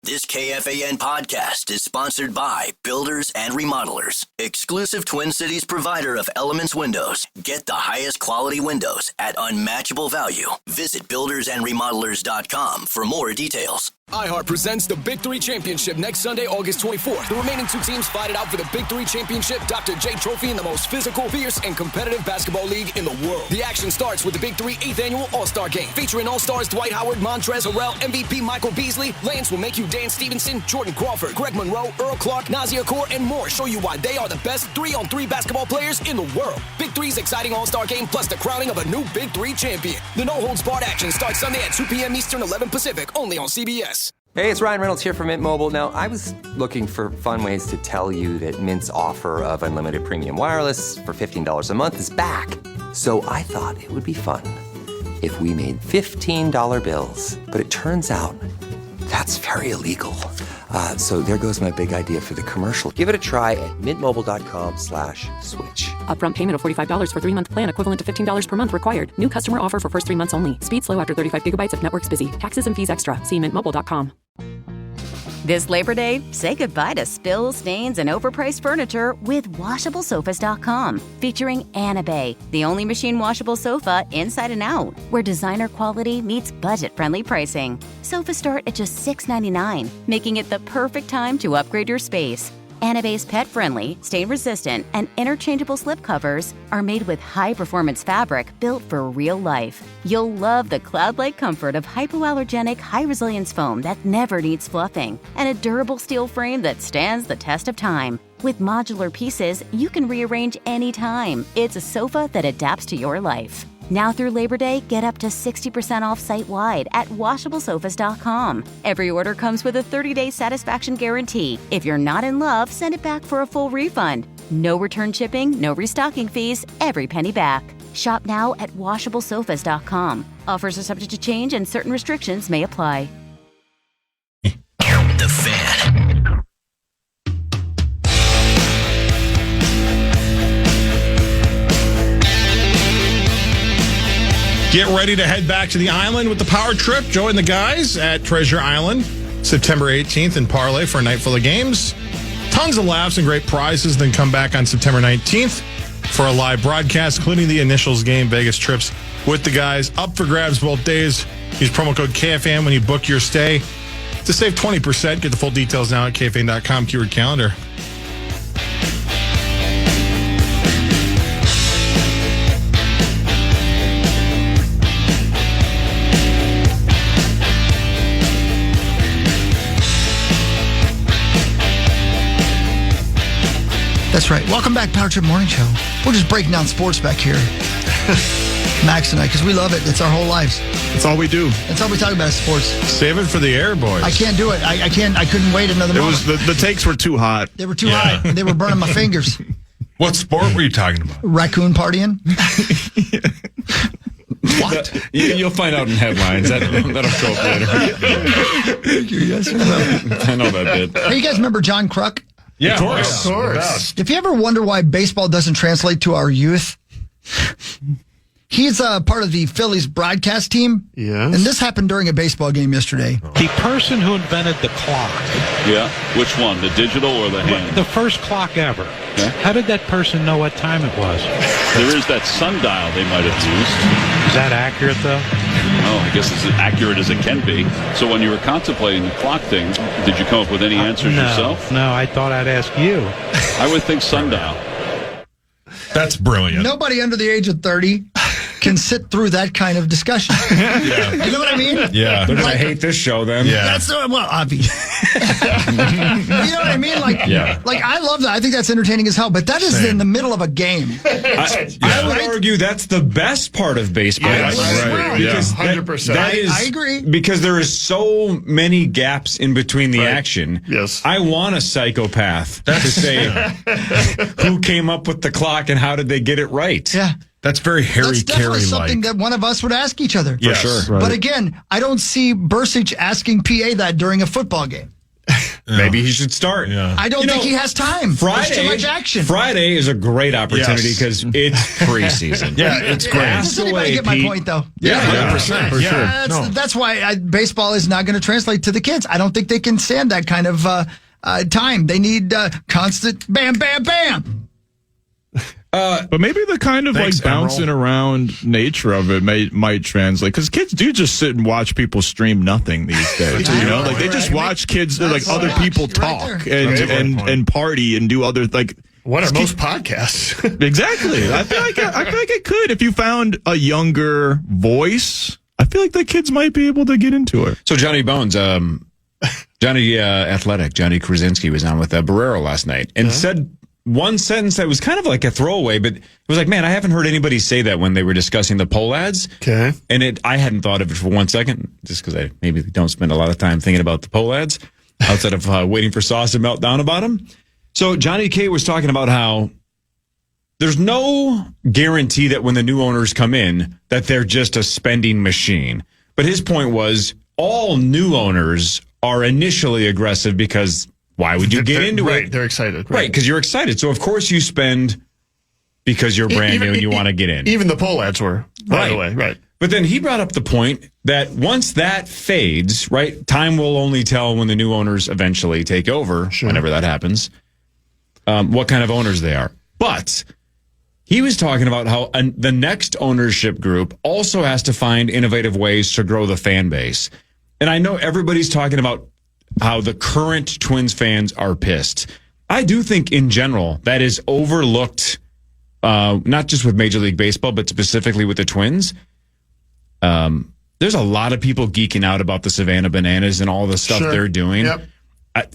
This KFAN podcast is sponsored by Builders and Remodelers, exclusive Twin Cities provider of Elements Windows. Get the highest quality windows at unmatchable value. Visit buildersandremodelers.com for more details. iHeart presents the Big Three Championship next Sunday, August 24th. The remaining two teams fight it out for the Big Three Championship Dr. J Trophy in the most physical, fierce, and competitive basketball league in the world. The action starts with the Big Three 8th Annual All-Star Game, featuring All-Stars Dwight Howard, Montrezl Harrell, MVP Michael Beasley, Lance Will Make You Dance Stevenson, Jordan Crawford, Greg Monroe, Earl Clark, Nazir Kaur, and more show you why they are the best 3-on-3 basketball players in the world. Big Three's exciting All-Star Game plus the crowning of a new Big Three champion. The no-holds-barred action starts Sunday at 2 p.m. Eastern, 11 Pacific, only on CBS. Hey, it's Ryan Reynolds here from Mint Mobile. Now, I was looking for fun ways to tell you that Mint's offer of unlimited premium wireless for $15 a month is back. So I thought it would be fun if we made $15 bills. But it turns out that's very illegal. So there goes my big idea for the commercial. Give it a try at mintmobile.com/switch. Upfront payment of $45 for 3-month plan, equivalent to $15 per month required. New customer offer for first 3 months only. Speed slow after 35 gigabytes if network's busy. Taxes and fees extra. See mintmobile.com. This Labor Day, say goodbye to spills, stains, and overpriced furniture with WashableSofas.com. Featuring Anabay, the only machine washable sofa inside and out, where designer quality meets budget-friendly pricing. Sofas start at just $6.99, making it the perfect time to upgrade your space. Anabay's pet-friendly, stain-resistant, and interchangeable slipcovers are made with high-performance fabric built for real life. You'll love the cloud-like comfort of hypoallergenic, high-resilience foam that never needs fluffing, and a durable steel frame that stands the test of time. With modular pieces, you can rearrange anytime. It's a sofa that adapts to your life. Now through Labor Day, get up to 60% off site-wide at WashableSofas.com. Every order comes with a 30-day satisfaction guarantee. If you're not in love, send it back for a full refund. No return shipping, no restocking fees, every penny back. Shop now at WashableSofas.com. Offers are subject to change and certain restrictions may apply. The Fan. Get ready to head back to the island with the power trip. Join the guys at Treasure Island September 18th in Parlay for a night full of games. Tons of laughs and great prizes. Then come back on September 19th for a live broadcast, including the Initials game, Vegas trips with the guys. Up for grabs both days. Use promo code KFAN when you book your stay to save 20%. Get the full details now at KFAN.com, keyword calendar. That's right. Welcome back, Power Trip Morning Show. We're just breaking down sports back here, Max and I, because we love it. It's our whole lives. That's all we do. That's all we talk about is sports. Save it for the air, boys. I can't do it. I can't. I couldn't wait another moment. The takes were too hot. They were too hot. They were burning my fingers. What sport were you talking about? Raccoon partying. What? You'll find out in headlines. That'll show up later. Thank you. Yes, I know that bit. Hey, you guys remember John Kruk? Yeah, of course. If you ever wonder why baseball doesn't translate to our youth, he's part of the Phillies broadcast team. Yes. And this happened during a baseball game yesterday. The person who invented the clock. Yeah. Which one? The digital or the hand? The first clock ever. Yeah. How did that person know what time it was? There is that sundial they might have used. Is that accurate, though? Oh, I guess it's as accurate as it can be. So when you were contemplating the clock thing, did you come up with any answers yourself? No, I thought I'd ask you. I would think sundial. That's brilliant. Nobody under the age of 30 can sit through that kind of discussion. Yeah. You know what I mean? Yeah. They're Like, I hate this show then. Yeah. That's well, obvious. You know what I mean? Like I love that. I think that's entertaining as hell. But that is in the middle of a game. I would argue that's the best part of baseball. Yes. Right. Because 100%. I agree. Because there is so many gaps in between the action. Yes. I want a psychopath to say who came up with the clock and how did they get it right. Yeah. That's very Harry That's definitely Carey-like. something that one of us would ask each other. For sure. Right. But again, I don't see Bursich asking PA that during a football game. Maybe he should start. Yeah. I don't think he has time. There's too much action. Friday is a great opportunity because it's preseason. It's great. Does anybody get my point, though? 100%. For sure. That's why baseball is not going to translate to the kids. I don't think they can stand that kind of time. They need constant bam, bam, bam. But maybe the kind of bouncing around nature of it might translate, because kids do just sit and watch people stream nothing these days. They just watch kids other people talk and party and do other What are most podcasts? Exactly. I feel like it could, if you found a younger voice. I feel like the kids might be able to get into it. So Johnny Bones, Johnny Athletic, Johnny Krasinski was on with Barrero last night and said one sentence that was kind of like a throwaway, but it was like, man, I haven't heard anybody say that when they were discussing the poll ads. Okay. And I hadn't thought of it for 1 second, just because I maybe don't spend a lot of time thinking about the poll ads outside of waiting for sauce to melt down about them. So Johnny K was talking about how there's no guarantee that when the new owners come in that they're just a spending machine. But his point was all new owners are initially aggressive because why would you get into it? They're excited. Right, because you're excited. So, of course, you spend because you're brand new and you want to get in. Even the poll ads were, by the way. Right. But then he brought up the point that once that fades, right, time will only tell when the new owners eventually take over, whenever that happens, what kind of owners they are. But he was talking about how the next ownership group also has to find innovative ways to grow the fan base. And I know everybody's talking about how the current Twins fans are pissed. I do think in general that is overlooked, not just with Major League Baseball, but specifically with the Twins. There's a lot of people geeking out about the Savannah Bananas and all the stuff they're doing. Yep.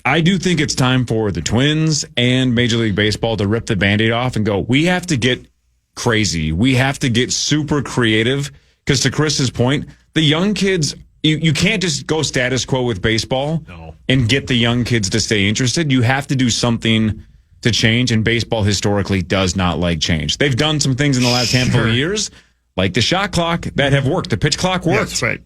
I do think it's time for the Twins and Major League Baseball to rip the Band-Aid off and go, we have to get crazy. We have to get super creative. Because to Chris's point, the young kids, you can't just go status quo with baseball and get the young kids to stay interested. You have to do something to change, and baseball historically does not like change. They've done some things in the last handful of years, like the shot clock, that have worked. The pitch clock worked. That's right.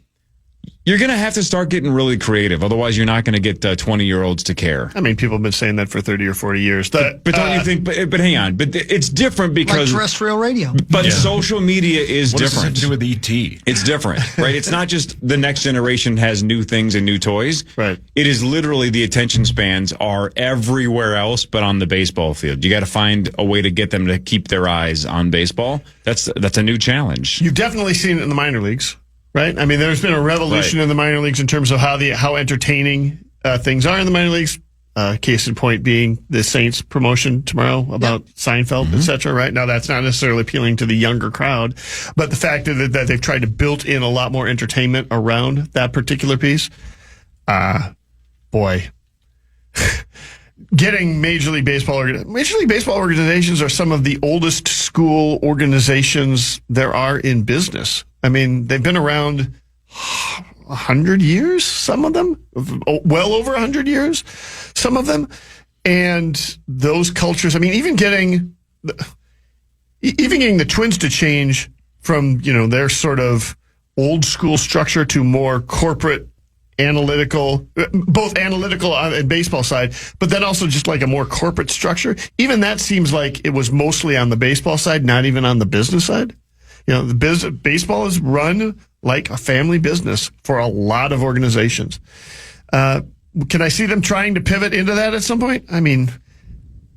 You're going to have to start getting really creative. Otherwise, you're not going to get 20-year-olds to care. I mean, people have been saying that for 30 or 40 years. But don't you think, but hang on, but it's different because... Like terrestrial radio. But social media is different. What does it do with ET? It's different, right? It's not just the next generation has new things and new toys. Right. It is literally the attention spans are everywhere else but on the baseball field. You got to find a way to get them to keep their eyes on baseball. That's a new challenge. You've definitely seen it in the minor leagues. Right? I mean, there's been a revolution in the minor leagues in terms of how entertaining things are in the minor leagues. Case in point being the Saints promotion tomorrow about Seinfeld, et cetera, right? Now, that's not necessarily appealing to the younger crowd, but the fact that they've tried to build in a lot more entertainment around that particular piece, getting Major League Baseball organizations are some of the oldest school organizations there are in business. I mean, they've been around 100 years, some of them, well over 100 years, some of them. And those cultures, I mean, even getting the Twins to change from, their sort of old school structure to more corporate analytical, both analytical on baseball side, but then also just like a more corporate structure. Even that seems like it was mostly on the baseball side, not even on the business side. Baseball is run like a family business for a lot of organizations. Can I see them trying to pivot into that at some point? I mean,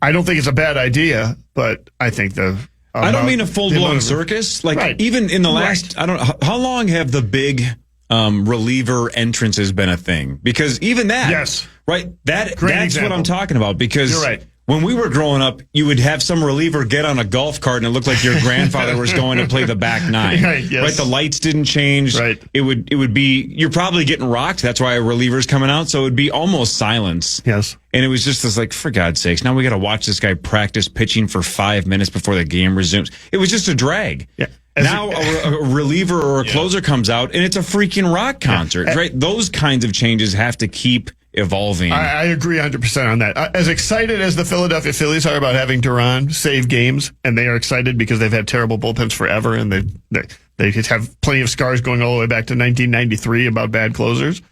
I don't think it's a bad idea, but I think I don't mean a full-blown circus. Like even in the last, I don't know, how long have the big reliever entrances been a thing? Because even that, right? That's what I'm talking about. Because you're right. When we were growing up, you would have some reliever get on a golf cart and it looked like your grandfather was going to play the back nine. Right, yes. Right? The lights didn't change. Right. It would be, you're probably getting rocked. That's why a reliever's coming out. So it would be almost silence. Yes. And it was just this like, for God's sakes, now we got to watch this guy practice pitching for 5 minutes before the game resumes. It was just a drag. Yeah. Now a reliever or a closer comes out and it's a freaking rock concert, right? Those kinds of changes have to keep evolving. I agree 100% on that. As excited as the Philadelphia Phillies are about having Duran save games, and they are excited because they've had terrible bullpens forever, and they have plenty of scars going all the way back to 1993 about bad closers.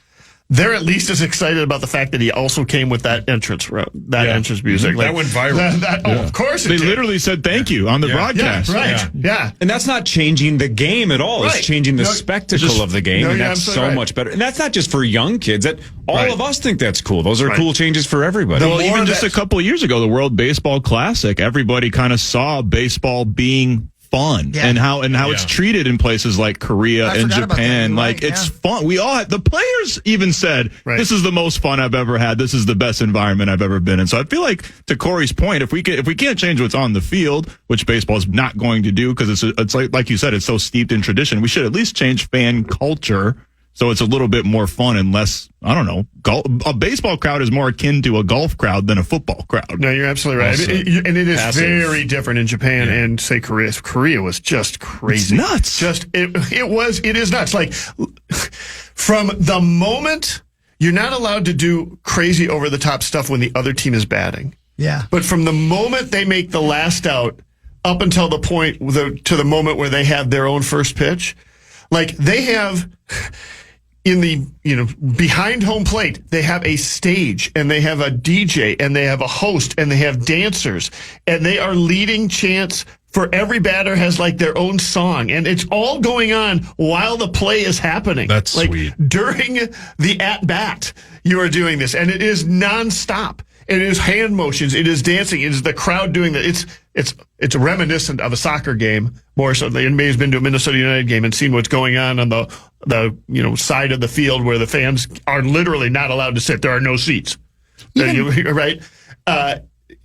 they're at least as excited about the fact that he also came with that entrance music. That went viral. Oh, of course they literally said thank you on the broadcast. Yeah. And that's not changing the game at all. Right. It's changing the spectacle of the game, and that's so much better. And that's not just for young kids. That all of us think that's cool. Those are cool changes for everybody. Well, even just a couple of years ago, the World Baseball Classic, everybody kind of saw baseball being fun and how it's treated in places like Korea and Japan. It's fun. We all the players even said this is the most fun I've ever had. This is the best environment I've ever been in. So I feel like, to Corey's point, if we can't change what's on the field, which baseball is not going to do because it's like you said, it's so steeped in tradition, we should at least change fan culture so it's a little bit more fun and less, I don't know, a baseball crowd is more akin to a golf crowd than a football crowd. No, you're absolutely right. And it is very different in Japan and, say, Korea. Korea was just crazy. It's nuts. It is nuts. Like, from the moment, you're not allowed to do crazy over-the-top stuff when the other team is batting. Yeah. But from the moment they make the last out up until the point, to the moment where they have their own first pitch, like, they have... in the, behind home plate, they have a stage and they have a DJ and they have a host and they have dancers and they are leading chants for every batter has like their own song, and it's all going on while the play is happening. That's like, sweet. During the at bat, you are doing this, and it is nonstop. It is hand motions. It is dancing. It is the crowd doing that. It's reminiscent of a soccer game more so. Anybody who's been to a Minnesota United game and seen what's going on the side of the field where the fans are literally not allowed to sit. There are no seats. Right?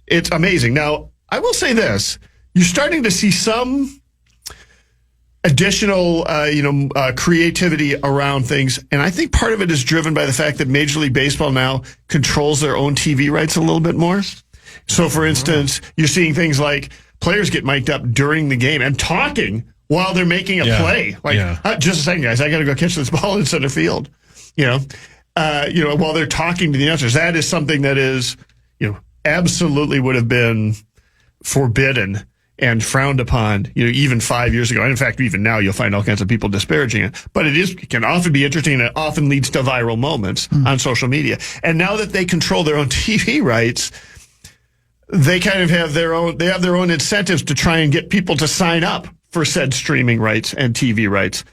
It's amazing. Now, I will say this: you're starting to see some additional, creativity around things. And I think part of it is driven by the fact that Major League Baseball now controls their own TV rights a little bit more. So, for instance, you're seeing things like players get mic'd up during the game and talking while they're making a play. Just a second, guys, I got to go catch this ball in center field. While they're talking to the announcers. That is something that is, absolutely would have been forbidden and frowned upon, even 5 years ago. And in fact, even now, you'll find all kinds of people disparaging it. But it can often be interesting, and it often leads to viral moments on social media. And now that they control their own TV rights, they kind of have their own incentives to try and get people to sign up for said streaming rights and TV rights.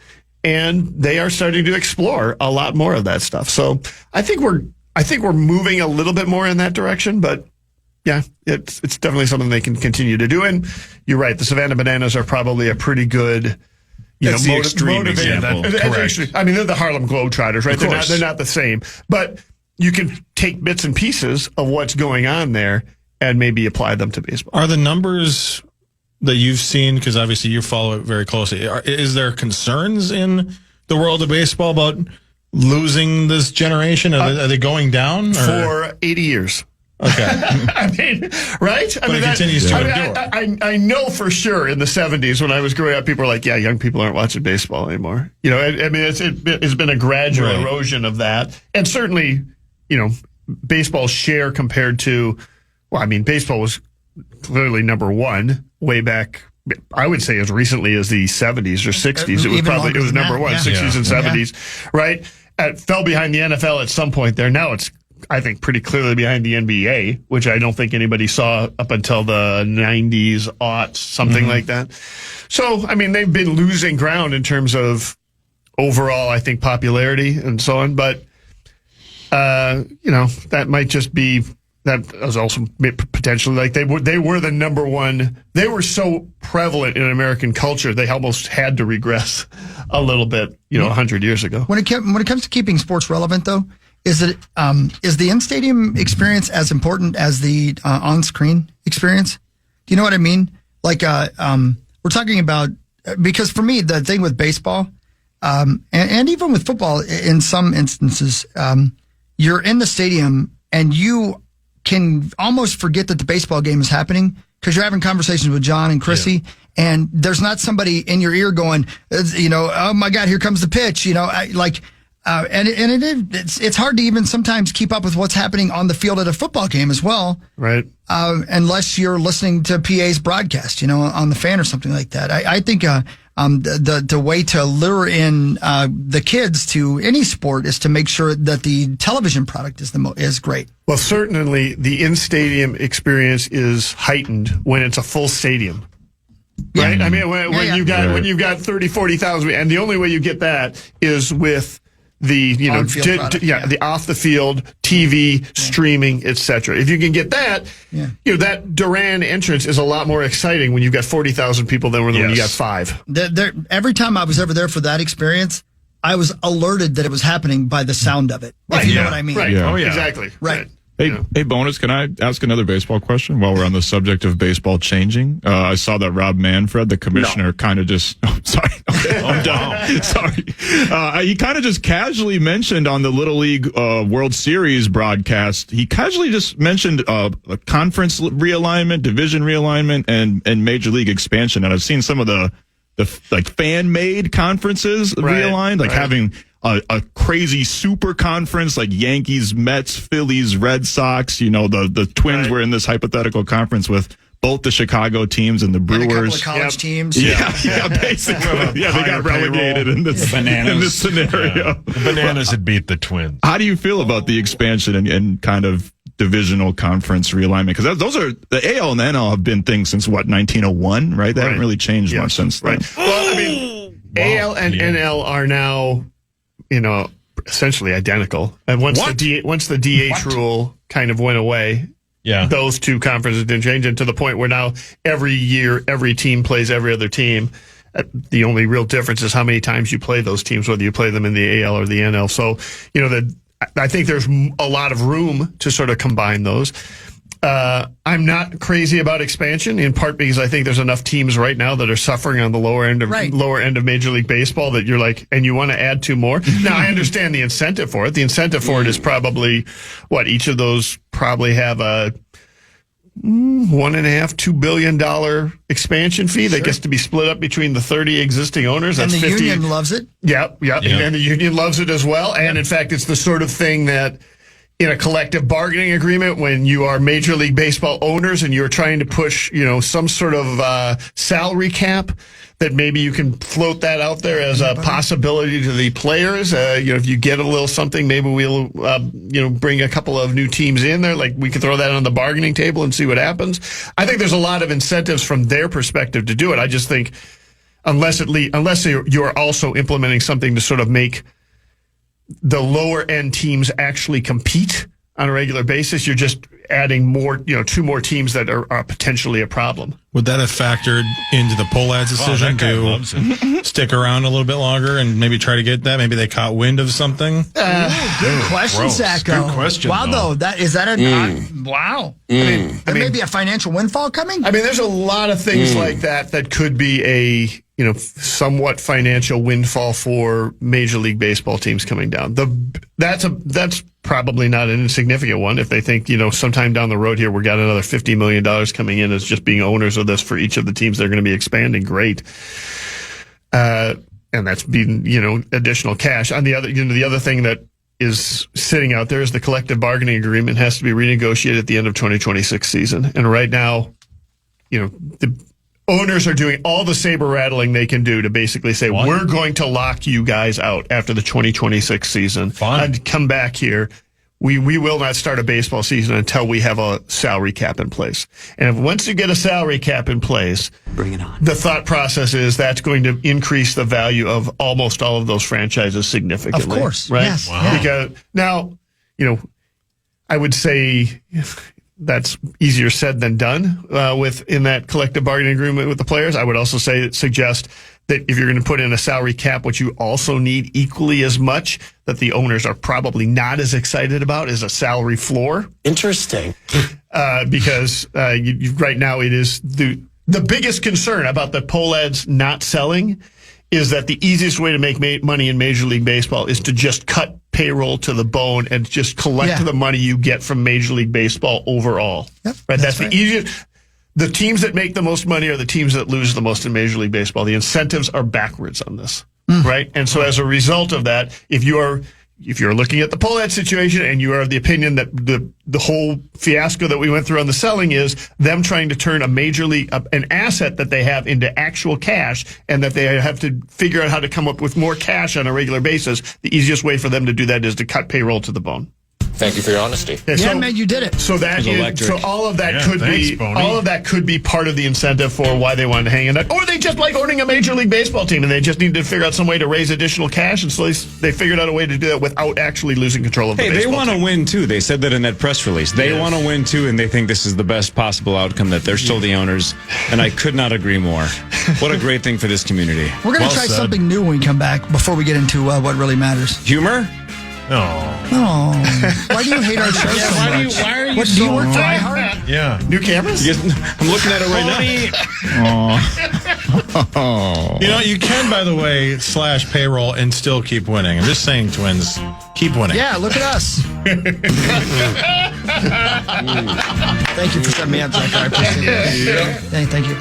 And they are starting to explore a lot more of that stuff. So I think we're moving a little bit more in that direction, but yeah, it's definitely something they can continue to do. And you're right, the Savannah Bananas are probably a pretty good, That's the extreme example. Correct. I mean, they're the Harlem Globetrotters, right? They're not the same, but you can take bits and pieces of what's going on there and maybe apply them to baseball. Are the numbers that you've seen, because obviously you follow it very closely, is there concerns in the world of baseball about losing this generation? Are they going down? For 80 years. Okay. I mean, right? But it continues to endure. I know for sure in the 70s when I was growing up, people were like, yeah, young people aren't watching baseball anymore. It's been a gradual erosion of that. And certainly, baseball's share compared to, baseball was clearly number one way back, I would say as recently as the 70s or 60s. It was number one, 60s and 70s, right? It fell behind the NFL at some point there. Now it's, I think, pretty clearly behind the NBA, which I don't think anybody saw up until the 90s, aughts, something like that. So, they've been losing ground in terms of overall, I think, popularity and so on. But, that might just be, that was also potentially like they were the number one. They were so prevalent in American culture, they almost had to regress a little bit, 100 years ago. When it comes to keeping sports relevant, though, is the in-stadium experience as important as the on-screen experience? Do you know what I mean? Like, we're talking about, because for me, the thing with baseball, and even with football in some instances, you're in the stadium and you can almost forget that the baseball game is happening because you're having conversations with John and Chrissy, and there's not somebody in your ear going, oh my God, here comes the pitch, it's hard to even sometimes keep up with what's happening on the field at a football game as well. Right. Unless you're listening to PA's broadcast, on the fan or something like that. I think the way to lure in the kids to any sport is to make sure that the television product is great. Well, certainly the in-stadium experience is heightened when it's a full stadium. Right? I mean, when you've got 30, 40,000, and the only way you get that is with the the off the field TV streaming, etc. If you can get that, that Duran entrance is a lot more exciting when you've got 40,000 people than when you got 5. Every time I was ever there for that experience, I was alerted that it was happening by the sound of it. Right, if you know what I mean. Right. Yeah. Oh, yeah. Exactly. Right. Hey, Bonus, can I ask another baseball question while we're on the subject of baseball changing? I saw that Rob Manfred, the commissioner, kind of just... Oh, sorry. Okay, I'm done. Sorry. He kind of just casually mentioned on the Little League World Series broadcast, he casually just mentioned a conference realignment, division realignment, and Major League expansion. And I've seen some of the fan-made conferences realigned, having... A crazy super conference like Yankees, Mets, Phillies, Red Sox. The Twins were in this hypothetical conference with both the Chicago teams and the Brewers. And a couple of college teams. Yeah, basically. Yeah, they got relegated in this scenario. The Bananas had beat the Twins. How do you feel about the expansion and kind of divisional conference realignment? Because those are the AL and the NL have been things since 1901, right? They haven't really changed much since then. Well, I mean, AL and NL are now, essentially identical. And once the DH rule kind of went away, those two conferences didn't change, and to the point where now every year every team plays every other team. The only real difference is how many times you play those teams, whether you play them in the AL or the NL. So, I think there's a lot of room to sort of combine those. I'm not crazy about expansion, in part because I think there's enough teams right now that are suffering on the lower end of Major League Baseball that you're like, and you want to add 2 more. Now, I understand the incentive for it. The incentive for it is probably each of those probably have a $1.5–2 billion expansion fee that gets to be split up between the 30 existing owners. And That's the 50. union loves it. Yep. And the union loves it as well. And in fact, it's the sort of thing that, in a collective bargaining agreement, when you are Major League Baseball owners and you're trying to push, some sort of salary cap, that maybe you can float that out there as a possibility to the players. If you get a little something, maybe we'll, bring a couple of new teams in there. Like, we can throw that on the bargaining table and see what happens. I think there's a lot of incentives from their perspective to do it. I just think unless you're also implementing something to sort of make the lower end teams actually compete on a regular basis, you're just adding more, 2 more teams that are potentially a problem. Would that have factored into the Polad's decision to stick around a little bit longer and maybe try to get that? Maybe they caught wind of something? Good question, Sacco. Good question. Wow, though. Is that wow. There may be a financial windfall coming? I mean, there's a lot of things like that could be a, somewhat financial windfall for Major League Baseball teams coming down. That's probably not an insignificant one. If they think, sometime down the road here, we got another $50 million coming in as just being owners of this for each of the teams they're going to be expanding, great. And that's being, additional cash. On the other, the other thing that is sitting out there is the collective bargaining agreement has to be renegotiated at the end of 2026 season. And right now, the owners are doing all the saber rattling they can do to basically say, we're going to lock you guys out after the 2026 season. And come back here. We will not start a baseball season until we have a salary cap in place. And once you get a salary cap in place, bring it on. The thought process is that's going to increase the value of almost all of those franchises significantly. Of course. Right? Yes. Wow. Because now, I would say that's easier said than done in that collective bargaining agreement with the players. I would also suggest that if you're going to put in a salary cap, what you also need equally as much that the owners are probably not as excited about is a salary floor. Interesting. Because right now it is the biggest concern about the Pohlads not selling is that the easiest way to make money in Major League Baseball is to just cut payroll to the bone and just collect the money you get from Major League Baseball overall. Yep, right? That's the easiest. The teams that make the most money are the teams that lose the most in Major League Baseball. The incentives are backwards on this, right? And so as a result of that, if you are if you're looking at the Pohlad situation and you are of the opinion that the whole fiasco that we went through on the selling is them trying to turn a major league, an asset that they have into actual cash, and that they have to figure out how to come up with more cash on a regular basis, the easiest way for them to do that is to cut payroll to the bone. Thank you for your honesty. Yeah, man, you did it. So all of that could be part of the incentive for why they wanted to hang in that, or they just like owning a Major League Baseball team and they just need to figure out some way to raise additional cash, and so they figured out a way to do that without actually losing control of the baseball team. Hey, they want to win too. They said that in that press release. They want to win too, and they think this is the best possible outcome. That they're still the owners, and I could not agree more. What a great thing for this community. We're going to try something new when we come back. Before we get into what really matters, humor. No. Why do you hate our show so much? Why are you What, so do you work for iHeart? Yeah. New cameras? I'm looking at it right now. You know, you can, by the way, slash payroll and still keep winning. I'm just saying, Twins, keep winning. Yeah, look at us. Thank you for setting me up, Zach. I appreciate it. Thank you.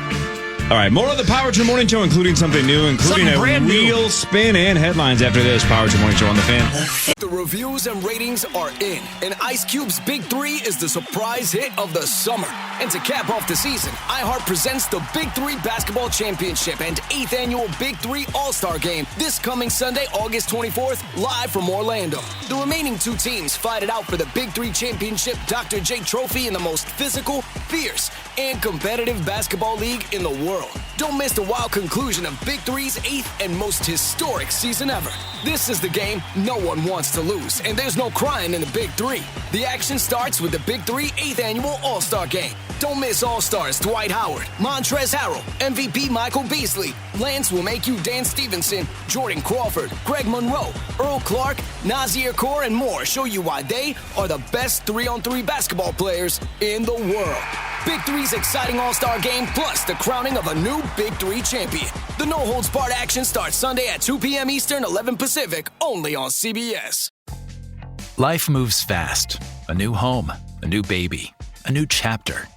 All right, more of the Power Trip Morning Show, including something new, including a real spin and headlines after this. Power Trip Morning Show on the Fan. The reviews and ratings are in, and Ice Cube's Big 3 is the surprise hit of the summer. And to cap off the season, iHeart presents the Big 3 Basketball Championship and 8th Annual Big 3 All-Star Game this coming Sunday, August 24th, live from Orlando. The remaining two teams fight it out for the Big 3 Championship Dr. J Trophy in the most physical, fierce, and competitive basketball league in the world. Don't miss the wild conclusion of Big 3's 8th and most historic season ever. This is the game no one wants to lose, and there's no crying in the Big 3. The action starts with the Big 3 8th Annual All-Star Game. Don't miss All-Stars Dwight Howard, Montrezl Harrell, MVP Michael Beasley, Lance Will Make You Dan Stevenson, Jordan Crawford, Greg Monroe, Earl Clark, Nazir Kaur, and more show you why they are the best 3-on-3 basketball players in the world. Big 3's exciting All-Star Game, plus the crowning of a new Big 3 champion. The no-holds-barred action starts Sunday at 2 p.m. Eastern, 11 Pacific, only on CBS. Life moves fast. A new home, a new baby, a new chapter.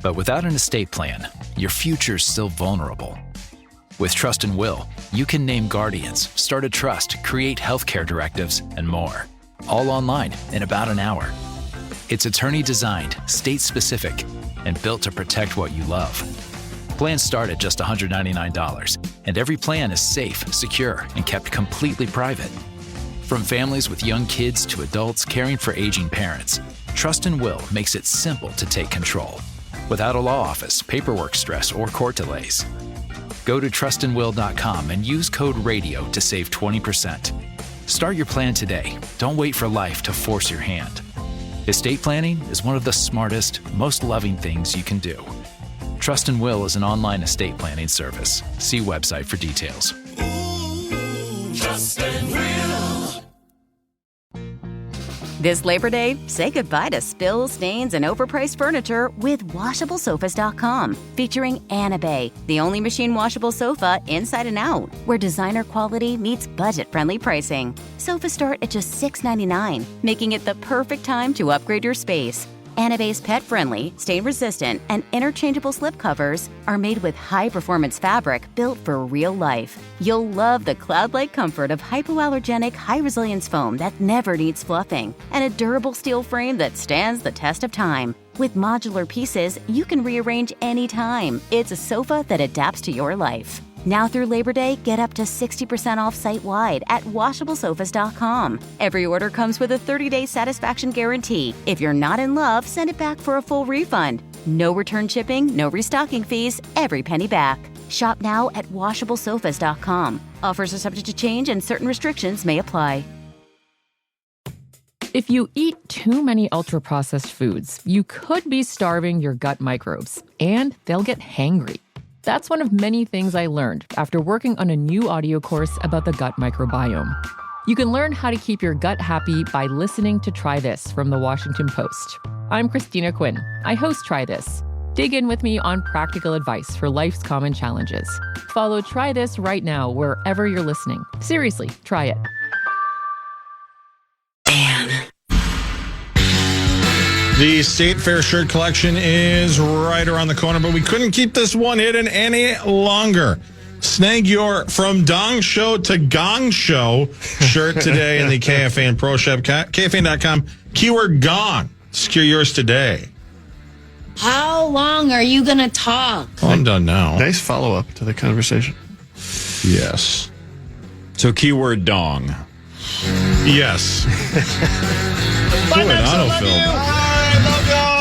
But without an estate plan, your future's still vulnerable. With Trust and Will, you can name guardians, start a trust, create healthcare directives, and more. All online in about an hour. It's attorney-designed, state-specific, and built to protect what you love. Plans start at just $199, and every plan is safe, secure, and kept completely private. From families with young kids to adults caring for aging parents, Trust and Will makes it simple to take control, without a law office, paperwork stress, or court delays. Go to trustandwill.com and use code RADIO to save 20%. Start your plan today. Don't wait for life to force your hand. Estate planning is one of the smartest, most loving things you can do. Trust and Will is an online estate planning service. See website for details. Trust and Will. This Labor Day, say goodbye to spills, stains, and overpriced furniture with WashableSofas.com. Featuring Anna Bay, the only machine washable sofa inside and out, where designer quality meets budget-friendly pricing. Sofas start at just $6.99, making it the perfect time to upgrade your space. Anna Bay's pet-friendly, stain-resistant, and interchangeable slipcovers are made with high-performance fabric built for real life. You'll love the cloud-like comfort of hypoallergenic, high-resilience foam that never needs fluffing, and a durable steel frame that stands the test of time. With modular pieces, you can rearrange anytime. It's a sofa that adapts to your life. Now through Labor Day, get up to 60% off site-wide at WashableSofas.com. Every order comes with a 30-day satisfaction guarantee. If you're not in love, send it back for a full refund. No return shipping, no restocking fees, every penny back. Shop now at WashableSofas.com. Offers are subject to change and certain restrictions may apply. If you eat too many ultra-processed foods, you could be starving your gut microbes, and they'll get hangry. That's one of many things I learned after working on a new audio course about the gut microbiome. You can learn how to keep your gut happy by listening to Try This from The Washington Post. I'm Christina Quinn. I host Try This. Dig in with me on practical advice for life's common challenges. Follow Try This right now wherever you're listening. Seriously, try it. The State Fair shirt collection is right around the corner, but we couldn't keep this one hidden any longer. Snag your From Dong Show to Gong Show shirt today in the KFAN Pro Shop. KFAN.com, keyword gong. Secure yours today. How long are you going to talk? Well, I'm done now. Nice follow-up to the conversation. Yes. So keyword dong. Yes. Bye, Max. I love you.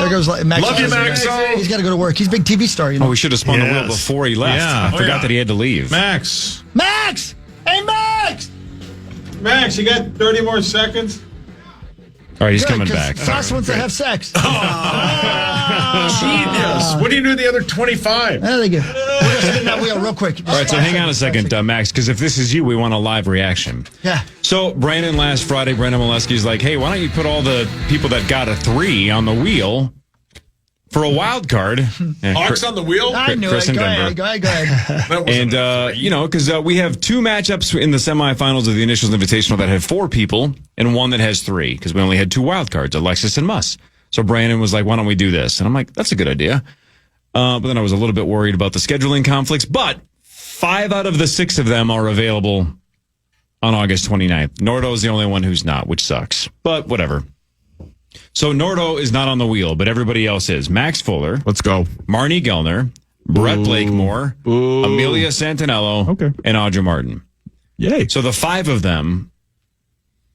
There goes Max. Love you, Max. He's got to go to work. He's a big TV star, you know. Oh, we should have spun the wheel before he left. Yeah. I forgot that he had to leave. Max. Max! Hey, Max! Max, you got 30 more seconds? All right, he's Good, coming 'cause back. Fox wants to have sex. Genius. What do you do the other 25? There they go. We're going to spin that wheel real quick. All right, so hang on a second, Max, because if this is you, we want a live reaction. Yeah. So Brandon last Friday, Brandon Molesky's like, hey, why don't you put all the people that got a 3 on the wheel for a wild card? Hawks on the wheel? I knew Chris it. in Go Denver. ahead. Go ahead. And, because we have 2 matchups in the semifinals of the Initials Invitational that have 4 people and one that has 3 because we only had 2 wild cards, Alexis and Muss. So Brandon was like, why don't we do this? And I'm like, that's a good idea. But then I was a little bit worried about the scheduling conflicts. But 5 out of the 6 of them are available on August 29th. Nordo is the only one who's not, which sucks. But whatever. So Nordo is not on the wheel, but everybody else is. Max Fuller. Let's go. Marnie Gellner. Brett Blakemore. Amelia Santinello. And Audra Martin. Yay. So the 5 of them,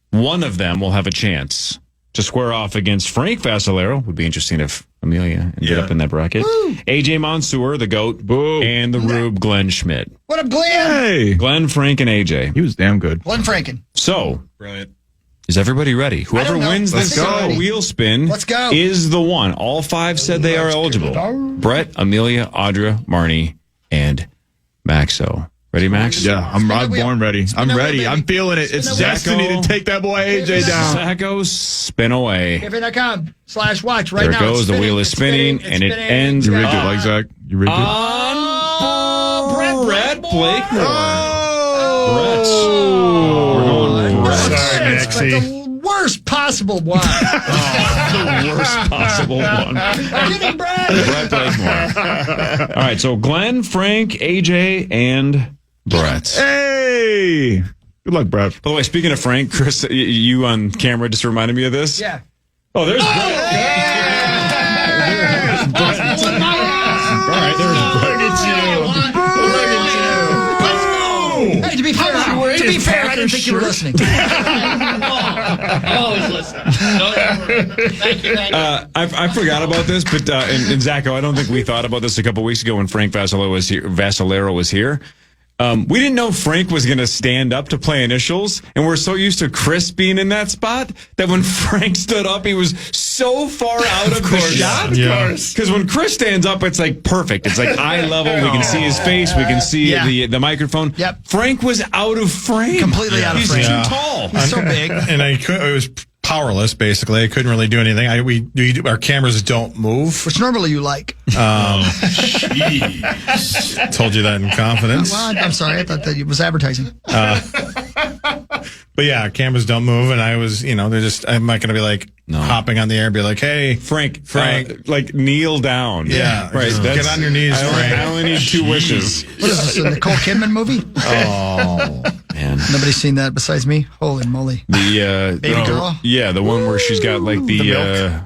one of them will have a chance to square off against Frank Vassalero. Would be interesting if Amelia ended up in that bracket. AJ Mansour, the GOAT, and the Rube Glenn Schmidt. What up, Glenn? Hey. Glenn, Frank, and AJ. He was damn good. Glenn Franken. So, Brilliant. is everybody ready? Whoever wins this wheel spin is the one. All 5 said they are eligible. Brett, Amelia, Audra, Marnie, and Maxo. Ready, Max? Yeah, I'm born ready. I'm ready. I'm feeling it. It's destiny to take that boy AJ down. Zacco, spin away. KFAN.com/watch right There now. it goes. The wheel is spinning, and it ends. You rigged it like Zach. You rigged it. On Brett Blakemore. Oh. We're going Brett. Sorry, Maxie. The worst possible one. The worst possible one. Get him, Brett. Brett Blakemore. All right, so Glenn, Frank, AJ, and Brett. Hey! Good luck, Brett. By the way, speaking of Frank, Chris, you on camera just reminded me of this. Yeah. Oh, there's Brett. There's Brett. All right, there's Brett. Hey, to be fair, I didn't think you were listening. I'm always listening. Thank you. I forgot about this, but and Zacco, I don't think we thought about this a couple weeks ago when Frank Vassalero was here. We didn't know Frank was going to stand up to play Initials, and we're so used to Chris being in that spot that when Frank stood up, he was so far out of the shot. Because when Chris stands up, it's like perfect. It's like eye level. We can see his face. We can see the microphone. Yep. Frank was out of frame. Completely out of frame. He's too tall. He's so big. And it was powerless, basically. I couldn't really do anything. Our cameras don't move. Which normally you like. Jeez. Told you that in confidence. Well, I'm sorry. I thought that it was advertising. But yeah, cameras don't move, and I was, they're just, I'm not going to be like hopping on the air and be like, hey, Frank, like kneel down. Yeah, right. Get on your knees, Frank. I only need 2 wishes. What is this, a Nicole Kidman movie? Oh, man. Nobody's seen that besides me? Holy moly. The Baby girl? Yeah, the one where she's got like the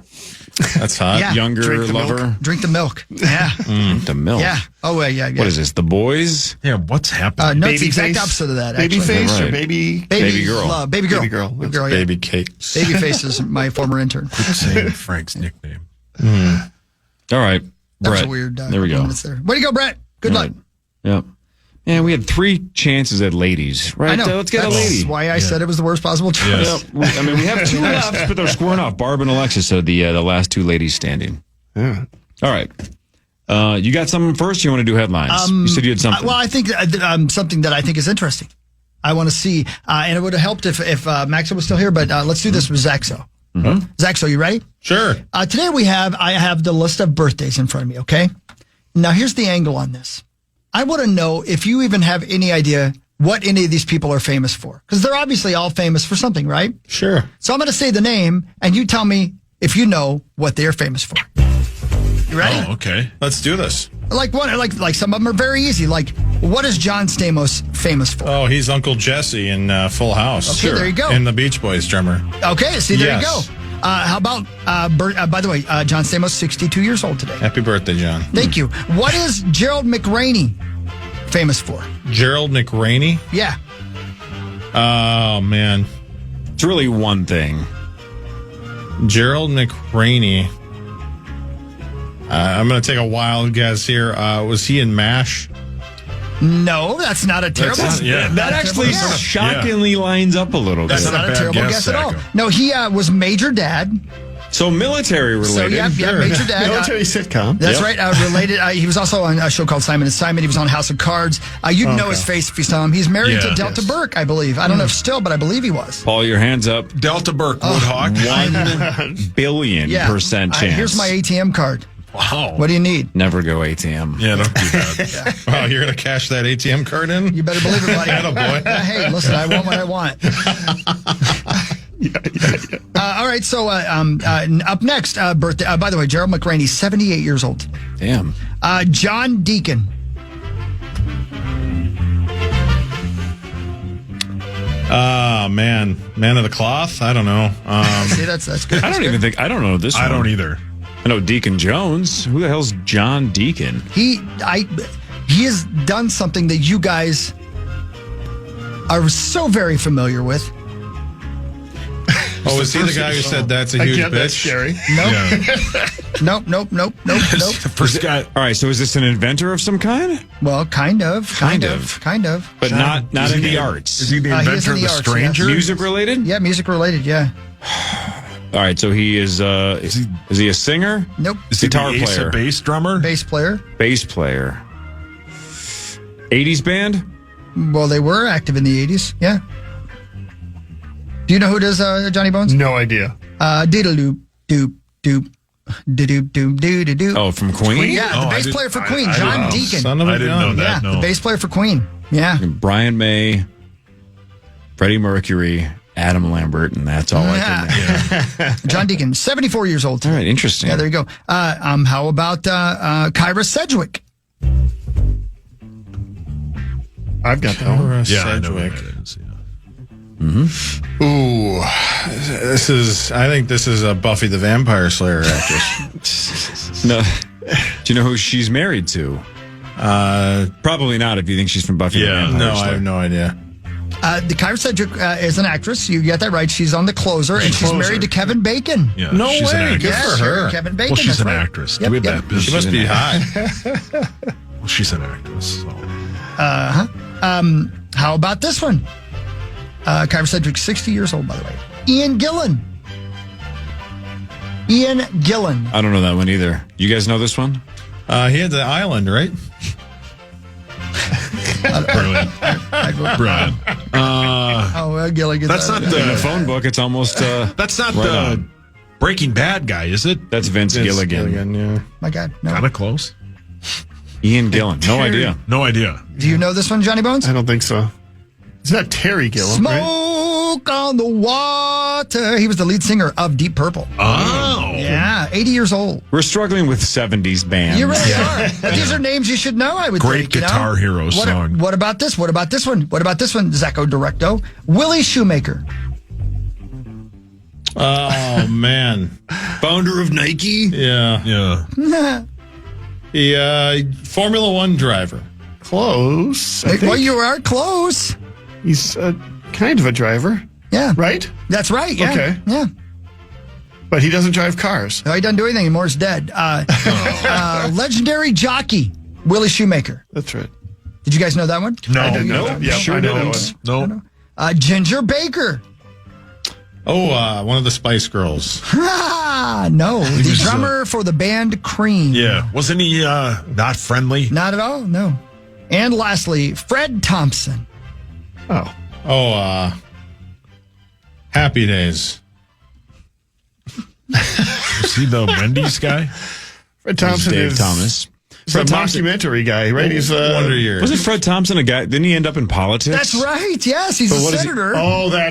that's hot. Yeah. Younger lover. Drink the milk. Yeah. Drink the milk. Yeah. Oh, yeah. What is this? The Boys? Yeah, what's happening? No, it's the exact opposite of that. Baby actually. face Right. or baby? Baby girl. Baby girl. Baby girl. Baby girl, yeah. Baby cakes. Baby face is my former intern. Quit saying Frank's nickname. All right. That was Brett. a weird there we go. minutes there. Way to go, Brett. Good luck. Yep. Yeah, we had 3 chances at ladies, right? I know. Let's get That's a lady. why I said it was the worst possible choice. Yes. We have 2 left, but they're scoring off. Barb and Alexis, so the last 2 ladies standing. Yeah. All right. You got something first? You want to do headlines? You said you had something. Well, I think something that I think is interesting. I want to see, and it would have helped if Maxo was still here, but let's do this with Zaxo. Mm-hmm. Zaxo, you ready? Sure. Today I have the list of birthdays in front of me, okay? Now, here's the angle on this. I want to know if you even have any idea what any of these people are famous for. Because they're obviously all famous for something, right? Sure. So I'm going to say the name, and you tell me if you know what they're famous for. You ready? Oh, okay. Let's do this. Like some of them are very easy. Like What is John Stamos famous for? Oh, he's Uncle Jesse in Full House. Okay, there you go. And the Beach Boys drummer. Okay, see, there you Yes. go. How about, by the way, John Stamos, 62 years old today. Happy birthday, John. Thank you. What is Gerald McRaney famous for? Gerald McRaney? Yeah. Oh, man. It's really one thing. Gerald McRaney. I'm going to take a wild guess here. Was he in MASH? No, that's not a terrible guess. That actually shockingly lines up a little bit. That's not a terrible guess at all. No, he was Major Dad. So military related. So, yeah, Major Dad. Military sitcom. That's right. Related. He was also on a show called Simon & Simon. He was on House of Cards. You'd know his face if you saw him. He's married to Delta Burke, I believe. I don't know if still, but I believe he was. Paul, your hands up. Delta Burke, Woodhawk. 1 billion % chance. Here's my ATM card. Wow. What do you need? Never go ATM. Yeah, don't do that. Wow, you're going to cash that ATM card in? You better believe it, buddy. Attaboy. Hey, listen, I want what I want. All right, so up next, birthday. By the way, Gerald McRaney, 78 years old. Damn. John Deacon. Man of the cloth? I don't know. See, that's good. I don't know this one. I don't either. I know Deacon Jones. Who the hell's John Deacon? He has done something that you guys are so very familiar with. Oh, is he the guy who said that's a huge bitch? That's scary. Nope. Nope. First guy. All right, so is this an inventor of some kind? Well, kind of. But not in the arts. Is he the inventor of the Stranger? Music related? Yeah, music related. Yeah. All right, so he is he a singer? Nope. Is he Guitar the ace player? of bass drummer? Bass player. Bass player. 80s band? Well, they were active in the 80s. Yeah. Do you know who does Johnny Bones? No idea. Diddle doop doop. Do-do-do-do-do-do. Oh, from Queen? Yeah, the bass player for Queen, John Deacon. Son of a I didn't know that. Yeah, No. the bass player for Queen. Yeah. Brian May, Freddie Mercury, Adam Lambert, and that's all I can John Deacon, 74 years old. All right, interesting. Yeah, there you go. How about Kyra Sedgwick? I've got that one. Yeah, I know Sedgwick. who that is. Yeah. Ooh, I think this is a Buffy the Vampire Slayer actress. No. Do you know who she's married to? Probably not if you think she's from Buffy the Vampire No, Slayer. I have no idea. The Kyra Sedgwick is an actress. You get that right. She's on The Closer, and she's married to Kevin Bacon. Yeah, No she's an way. actress. Good for her. Kevin Bacon. Well, she's that's an right. actress. Yep, Do we yep. bet? She must be hot. Well, she's an actress. So. How about this one? Kyra Sedgwick, 60 years old, by the way. Ian Gillan. I don't know that one either. You guys know this one? He had the island, right? Brilliant. Brilliant. Gillan. That's not In the the phone book, it's almost... That's not right the on. Breaking Bad guy, is it? That's Vince Gilligan. Yeah. My God, no. Kind of close. Ian Gillan. No idea. No idea. Do you know this one, Johnny Bones? I don't think so. It's not Terry Gilliam, right? Smoke on the water. He was the lead singer of Deep Purple. Oh. Yeah, 80 years old. We're struggling with 70s bands. You really are. But these are names you should know, I would Great think. Guitar Hero song. What about this? What about this one? What about this one? Zacco Directo. Willie Shoemaker. Oh, man. Founder of Nike? Yeah. Yeah. Formula One driver. Close. I Well, think. you are close. He's kind of a driver, Yeah. right? That's right. Yeah. Okay. Yeah. But he doesn't drive cars. No, he doesn't do anything anymore. He's dead. Legendary jockey, Willie Shoemaker. That's right. Did you guys know that one? No. I didn't know that. Yeah, Sure I didn't know don't. it. No. Ginger Baker. Oh, one of the Spice Girls. No, the drummer for the band Cream. Yeah. Wasn't he not friendly? Not at all, no. And lastly, Fred Thompson. Oh, Happy Days. Was he the Wendy's guy? Fred Thompson Dave is Thomas. He's a documentary guy, right? He's Wonder Years. Wasn't Fred Thompson a guy? Didn't he end up in politics? That's right. Yes, he's a senator.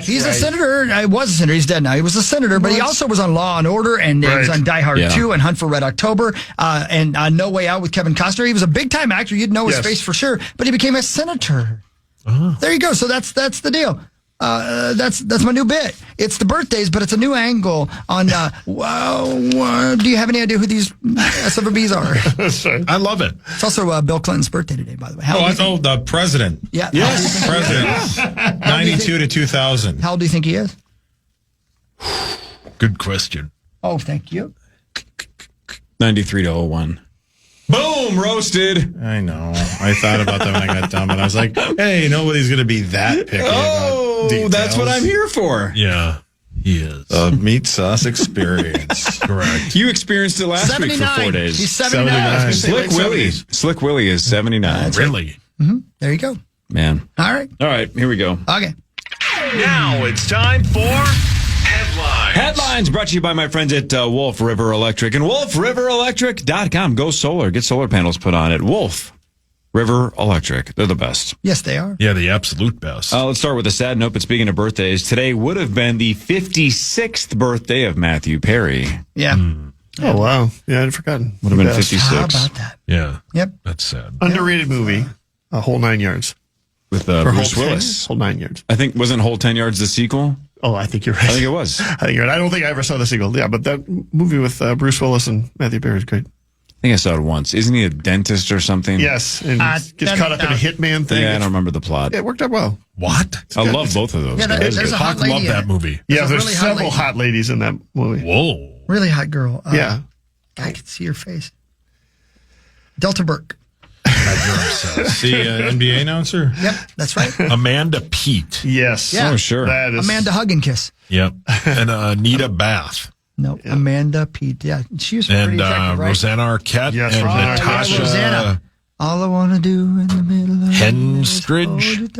He's a senator. I was a senator. He's dead now. He was a senator, but he also was on Law and Order, and he was on Die Hard 2 and Hunt for Red October, and No Way Out with Kevin Costner. He was a big time actor. You'd know his face for sure, but he became a senator. There you go. So that's the deal. That's my new bit. It's the birthdays, but it's a new angle on. Do you have any idea who these SOBs are? I love it. It's also Bill Clinton's birthday today, by the way. The president. Yeah. Yes, president. 92 to 2000. How old do you think he is? Good question. Oh, thank you. 93 to 01. Boom, roasted. I know. I thought about that when I got done, but I was like, hey, nobody's going to be that picky about details. That's what I'm here for. Yeah, he is. Meat sauce experience. Correct. You experienced it last week for 4 days. He's 79. Slick Willie is 79. Really? Mm-hmm. There you go. Man. All right, here we go. Okay. Now it's time for Headlines. Headlines brought to you by my friends at Wolf River Electric and wolfriverelectric.com. Go solar. Get solar panels put on at Wolf River Electric. They're the best. Yes, they are. Yeah, the absolute best. Let's start with a sad note, but speaking of birthdays, today would have been the 56th birthday of Matthew Perry. Yeah. Oh, wow. Yeah, I'd forgotten. Would have been 56. How about that? Yeah. Yep. That's sad. Underrated movie. A Whole 9 Yards. With Bruce Willis. Whole 9 Yards. I think, wasn't Whole 10 Yards the sequel? Oh, I think you're right. I think it was. I think you're right. I don't think I ever saw the sequel. Yeah, but that movie with Bruce Willis and Matthew Perry is great. I think I saw it once. Isn't he a dentist or something? Yes, and gets caught up in a hitman thing. Yeah, I don't remember the plot. Yeah, it worked out well. What? I love both of those. Yeah, guys. there's a hot lady love in that it. movie. Yeah, there's really hot several lady. hot ladies in that movie. Whoa. Really hot girl. Yeah. I can see your face. Delta Burke. The NBA announcer? Yep, that's right. Amanda Peet. Yes. Yeah. Oh, sure. That is Amanda Hug and Kiss. Yep. And Anita Bath. No, Amanda Pete. Yeah, she was pretty And attractive, right? Rosanna Arquette. Yes, and Rosanna Arquette. Natasha Rosanna. All I want to do in the middle of Henstridge.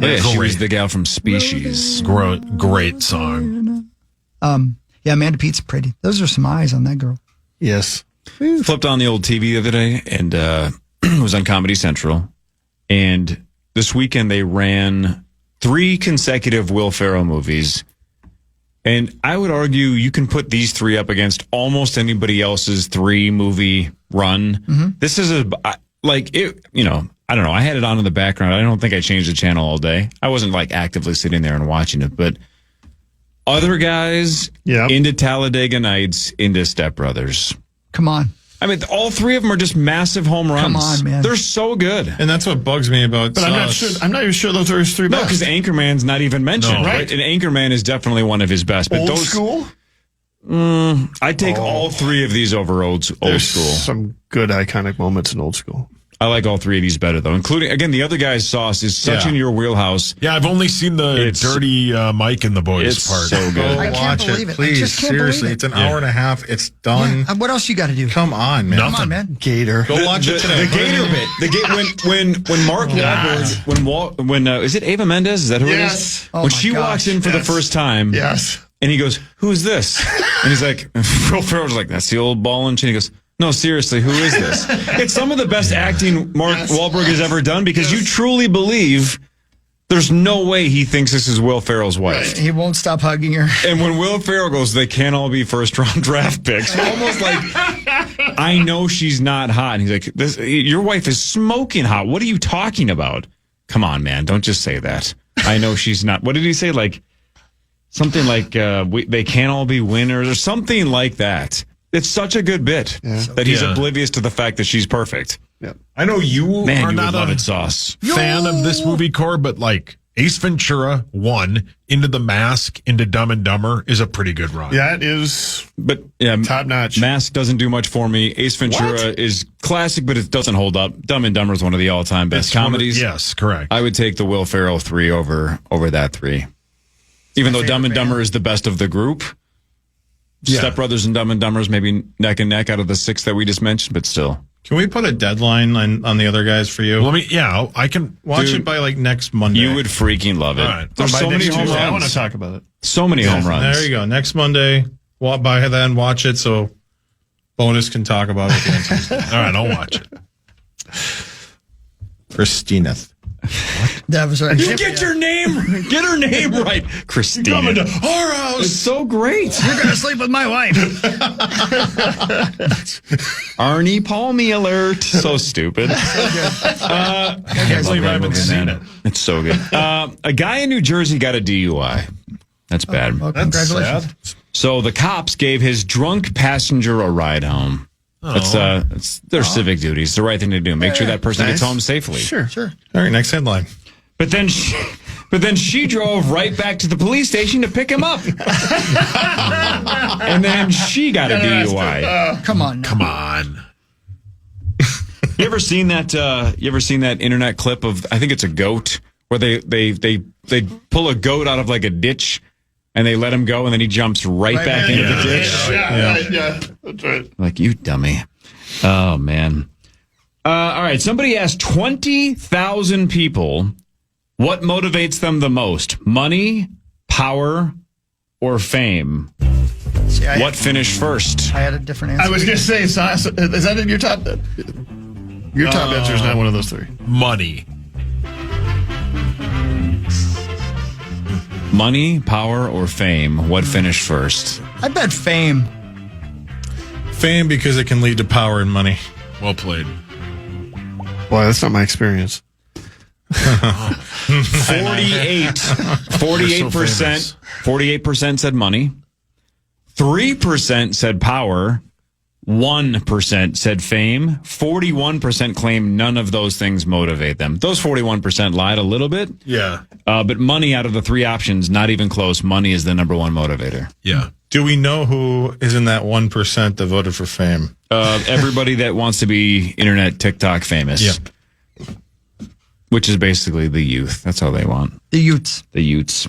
Yeah, she was Great. the gal from Species. Great song. Yeah, Amanda Pete's pretty. Those are some eyes on that girl. Yes. Flipped on the old TV the other day and was on Comedy Central. And this weekend they ran 3 consecutive Will Ferrell movies. And I would argue you can put these 3 up against almost anybody else's 3-movie run. Mm-hmm. This is I don't know. I had it on in the background. I don't think I changed the channel all day. I wasn't like actively sitting there and watching it, but other guys into Talladega Nights, into Step Brothers. Come on. I mean, all 3 of them are just massive home runs. Come on, man. They're so good. And that's what bugs me about But Sauce. I'm not even sure those are his 3 No, best. because Anchorman's not even mentioned, No. right? And Anchorman is definitely one of his best. But Old School? I take all 3 of these over old There's school. some good iconic moments in Old School. I like all 3 of these better, though, including, again, the other guy's Sauce is such in your wheelhouse. Yeah, I've only seen the dirty Mike and the boys It's part. so good. I can't Watch believe it, I please. just can't Seriously, believe it. it's an hour and a half. It's done. Yeah. What else you got to do? Come on, man. Come on, man. Gator. Go watch it today. The Gator bit. When Mark Wahlberg, when is it Ava Mendes? Is that who it Yes. is? Oh when my she gosh. walks in for the first time. Yes. And he goes, "Who is this?" And he's like, Will Ferrell's like, "That's the old ball and chain." He goes, "No, seriously, who is this?" It's some of the best acting Mark Wahlberg has ever done because you truly believe there's no way he thinks this is Will Ferrell's wife. He won't stop hugging her. And when Will Ferrell goes, they can't all be first-round draft picks. Almost like, I know she's not hot. And he's like, your wife is smoking hot. What are you talking about? Come on, man. Don't just say that. I know she's not. What did he say? Like something like they can't all be winners or something like that. It's such a good bit that he's oblivious to the fact that she's perfect. Yeah. I know you Man, are you not would love a it, Sauce. fan of this movie, Core, but like Ace Ventura 1, Into the Mask, into Dumb and Dumber is a pretty good run. Yeah, it is. But yeah, top notch. Mask doesn't do much for me. Ace Ventura is classic, but it doesn't hold up. Dumb and Dumber is one of the all-time best comedies. Yes, correct. I would take the Will Ferrell 3 over that 3. Even though Dumb and Dumber is the best of the group. Step Brothers and Dumb and Dumber is maybe neck and neck out of the 6 that we just mentioned, but still. Can we put a deadline on the other guys for you? I can watch it by like next Monday. You would freaking love it. All right. There's so many home runs. I want to talk about it. So many home runs. There you go. Next Monday, by then watch it so Bonus can talk about it again Tuesday. All right, I'll watch it. Christina. That was right. You get your name, get her name right, Christina. Coming to our house. It's so great. You're going to sleep with my wife. Arnie Palmy alert. So stupid. I can't believe I haven't seen it. It's so good. A guy in New Jersey got a DUI. That's bad. Well, congratulations. Sad. So the cops gave his drunk passenger a ride home. It's their civic duty. It's the right thing to do. Make sure that person gets home safely. Sure. All right, next headline. But then she drove right back to the police station to pick him up. And then she got a DUI. Come on. Come on. You ever seen that internet clip of, I think it's a goat, where they pull a goat out of like a ditch and they let him go and then he jumps right back into the ditch? Yeah. That's right. Like, you dummy. Oh, man. All right. Somebody asked 20,000 people what motivates them the most: money, power, or fame? See, What finished first? I had a different answer. I was going to say, is that in your top? Your top answer is not one of those three. Money. Money, power, or fame? What finished first? I bet fame. Fame, because it can lead to power and money. Well played. Boy, that's not my experience. 48% said money, 3% said power, 1% said fame, 41% claim none of those things motivate them. Those 41% lied a little bit. Yeah. But money, out of the three options, not even close. Money is the number one motivator. Yeah. Do we know who is in that 1% that voted for fame? Everybody that wants to be internet TikTok famous. Yep. Which is basically the youth. That's all they want. The Utes. The Utes.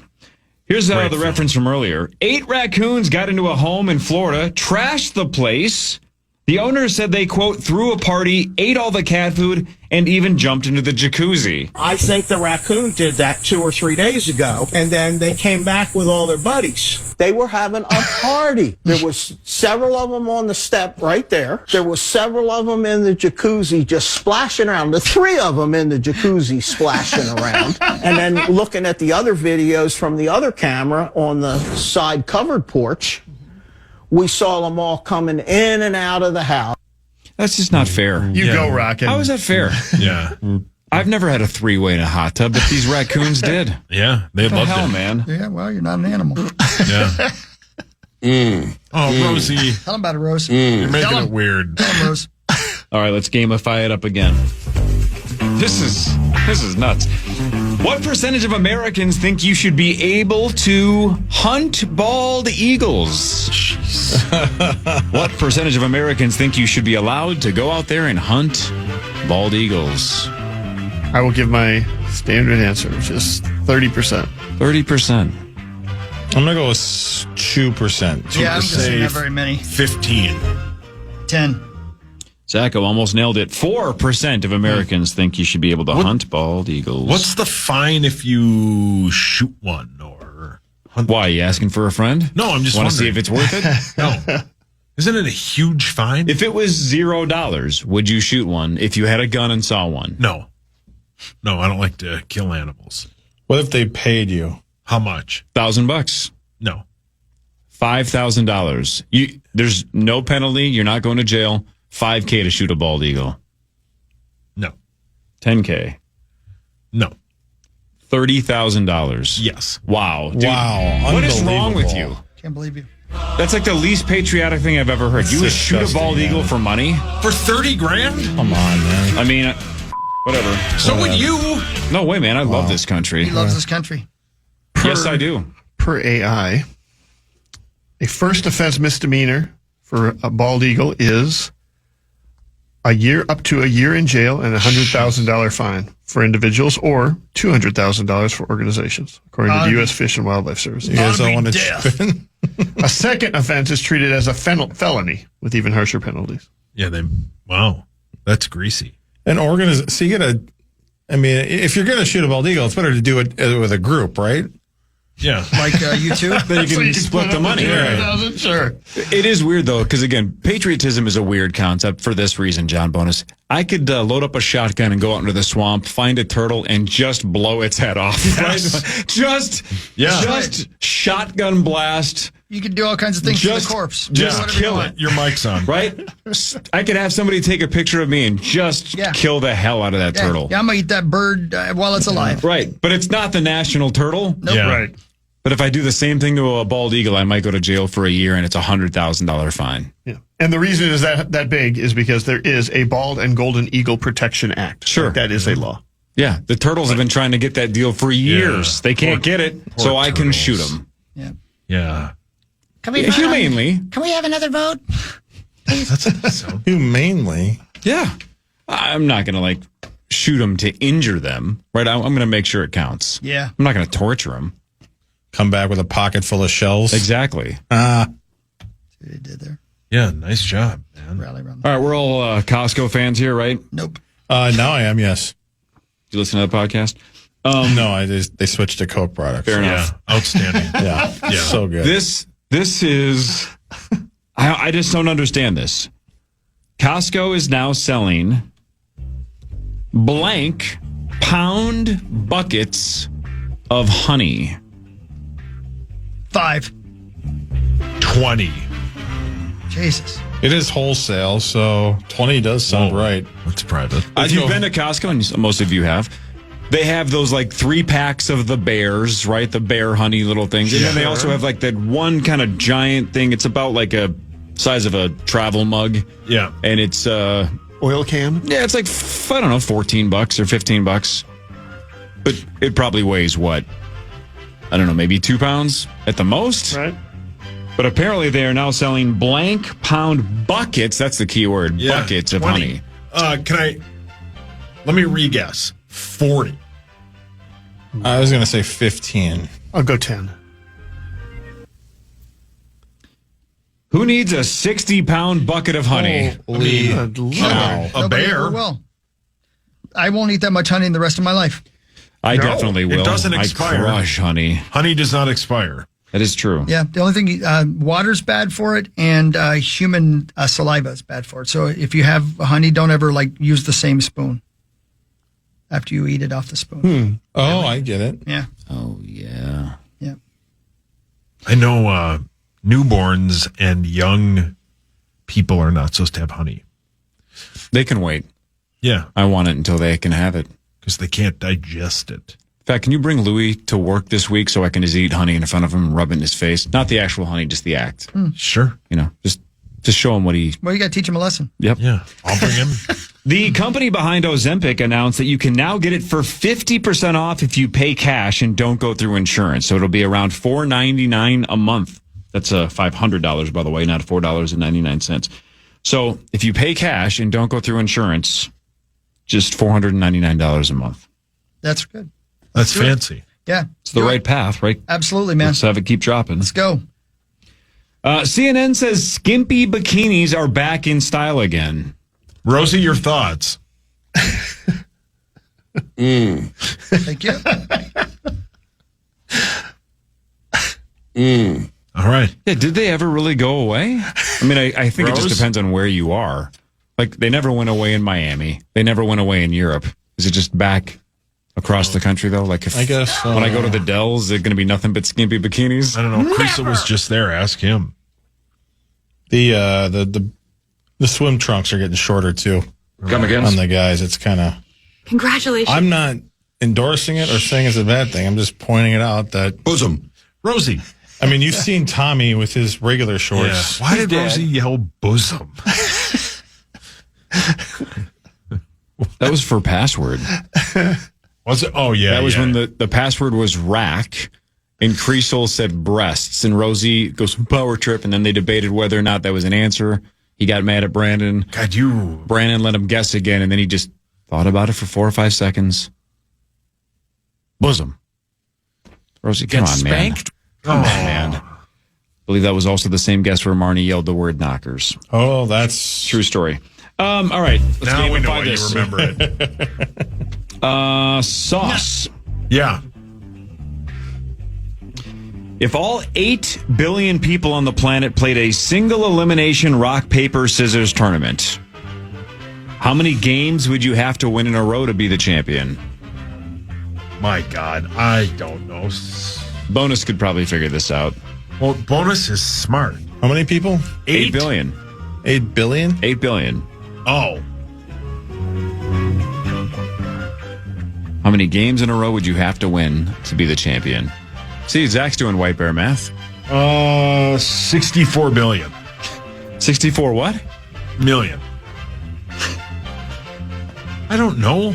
Here's the reference from earlier. 8 raccoons got into a home in Florida, trashed the place. The owner said they, quote, threw a party, ate all the cat food, and even jumped into the jacuzzi. I think the raccoon did that 2 or 3 days ago, and then they came back with all their buddies. They were having a party. There was several of them on the step right there. There was several of them in the jacuzzi just splashing around. The 3 of them in the jacuzzi splashing around. And then looking at the other videos from the other camera on the side covered porch, we saw them all coming in and out of the house. That's just not fair. You go, Rocket. How is that fair? Yeah. I've never had a 3-way in a hot tub, but these raccoons did. Yeah, they loved it. Man. Yeah, well, you're not an animal. Yeah. Oh, Rosie. Tell them about it, Rose. You're making it weird. Tell them, Rose. All right, let's gamify it up again. This is nuts. What percentage of Americans think you should be able to hunt bald eagles? Jeez. What percentage of Americans think you should be allowed to go out there and hunt bald eagles? I will give my standard answer, which is 30%. 30%. I'm going to go with 2%. Yeah, I'm guessing not very many. 15. 10. Zacho almost nailed it. 4% of Americans think you should be able to hunt bald eagles. What's the fine if you shoot one or hunt? Why, you asking for a friend? No, I'm just want to see wondering. if it's worth it? No. Isn't it a huge fine? If it was $0, would you shoot one if you had a gun and saw one? No. No, I don't like to kill animals. What if they paid you? How much? $1,000. No. $5,000. There's no penalty. You're not going to jail. $5K to shoot a bald eagle. No. $10K. No. $30,000. Yes. Wow. Dude, Wow. what is wrong with you? Can't believe you. That's like the least patriotic thing I've ever heard. You would shoot a bald eagle for money? For $30,000? Come on, man. I mean, whatever. So would you? No way, man. I love this country. He loves this country. Yes, I do. Per AI, a first offense misdemeanor for a bald eagle is up to a year in jail and $100,000 fine for individuals, or $200,000 for organizations, according to the U.S. Fish and Wildlife Service. You guys don't want to chip in? A second offense is treated as a felony with even harsher penalties. Yeah, wow. That's greasy. So you gotta, I mean, if you're going to shoot a bald eagle, it's better to do it with a group, right? Yeah. Like you two? Then you can split the money. Right. Sure. It is weird, though, because, again, patriotism is a weird concept for this reason, John Bonus. I could load up a shotgun and go out into the swamp, find a turtle, and just blow its head off. Yes. Right? Just shotgun blast. You could do all kinds of things to the corpse. Just kill it. Your mic's on. Right? I could have somebody take a picture of me and just kill the hell out of that turtle. Yeah, I'm going to eat that bird while it's alive. Right. But it's not the national turtle. Nope. Yeah. Right. But if I do the same thing to a bald eagle, I might go to jail for a year, and it's $100,000 fine. Yeah. And the reason is that big is because there is a Bald and Golden Eagle Protection Act. Sure. Like, that is a law. Yeah. The turtles have been trying to get that deal for years. They can't get it, so I can shoot them. Yeah. Yeah. Can we humanely. Can we have another vote? That's so Humanely. Yeah. I'm not going to, shoot them to injure them, right? I'm going to make sure it counts. Yeah. I'm not going to torture them. Come back with a pocket full of shells. Exactly. See what he did there. Yeah, nice job, man. Rally around. All right, we're all Costco fans here, right? Nope. Now I am, yes. You listen to the podcast? No, they switched to Coke products. Fair enough. Yeah, outstanding. Yeah. So good. This is, I just don't understand this. Costco is now selling blank pound buckets of honey. 5. 20. Jesus. It is wholesale, so 20 does sound right. That's private. If you've been to Costco, and most of you have, they have those 3 packs of the bears, right? The bear honey little things. And then they also have that one kind of giant thing. It's about a size of a travel mug. Yeah. And it's Oil can? yeah, it's I don't know, $14 or $15. But it probably weighs what? I don't know, maybe 2 pounds at the most. Right. But apparently they are now selling blank pound buckets. That's the key word. Yeah, buckets of 20. honey. Let me re-guess. 40. I was going to say 15. I'll go 10. Who needs a 60-pound bucket of honey? Holy Nobody. A bear. ever will. I won't eat that much honey in the rest of my life. I definitely will. It doesn't expire. I crush honey. Honey does not expire. That is true. Yeah, the only thing, water's bad for it, and human saliva is bad for it. So if you have honey, don't ever use the same spoon after you eat it off the spoon. Oh, I get it. Yeah. Oh, yeah. Yeah. I know newborns and young people are not supposed to have honey. They can wait. Yeah. I want it until they can have it. Because they can't digest it. In fact, can you bring Louis to work this week so I can just eat honey in front of him and rub it in his face? Not the actual honey, just the act. Sure. Just show him what he... Well, you got to teach him a lesson. Yep. Yeah. I'll bring him. The company behind Ozempic announced that you can now get it for 50% off if you pay cash and don't go through insurance. So it'll be around $4.99 a month. That's $500, by the way, not $4.99. So if you pay cash and don't go through insurance, just $499 a month. That's good. That's fancy. Yeah. It's the right path, right? Absolutely, man. Let's have it keep dropping. Let's go. CNN says skimpy bikinis are back in style again. Rosie, your thoughts? Thank you. All right. Yeah, did they ever really go away? I mean, I think it just depends on where you are. They never went away in Miami. They never went away in Europe. Is it just back across the country, though? I guess so. When I go to the Dells, is it going to be nothing but skimpy bikinis? I don't know. Krisa was just there. Ask him. The swim trunks are getting shorter, too. Come again? On the guys. It's kind of... Congratulations. I'm not endorsing it or saying it's a bad thing. I'm just pointing it out that... Bosom. Rosie. I mean, you've seen Tommy with his regular shorts. Yeah. Why did Rosie yell bosom? That was for password. Was it? Oh, yeah. That was when the password was rack, and Creasel said breasts, and Rosie goes power trip, and then they debated whether or not that was an answer. He got mad at Brandon. Brandon let him guess again, and then he just thought about it for 4 or 5 seconds. Bosom. Rosie, come on, man. Come on, man. I believe that was also the same guess where Marnie yelled the word knockers. Oh, that's... True story. All right. Now we know why you remember it. Sauce. Yeah. If all 8 billion people on the planet played a single elimination rock, paper, scissors tournament, How many games would you have to win in a row to be the champion? My God, I don't know. Bonus could probably figure this out. Well, Bonus is smart. How many people? 8 billion. 8 billion? 8 billion. Oh. How many games in a row would you have to win to be the champion? See, Zach's doing White Bear math. 64 billion. 64 what? Million. I don't know.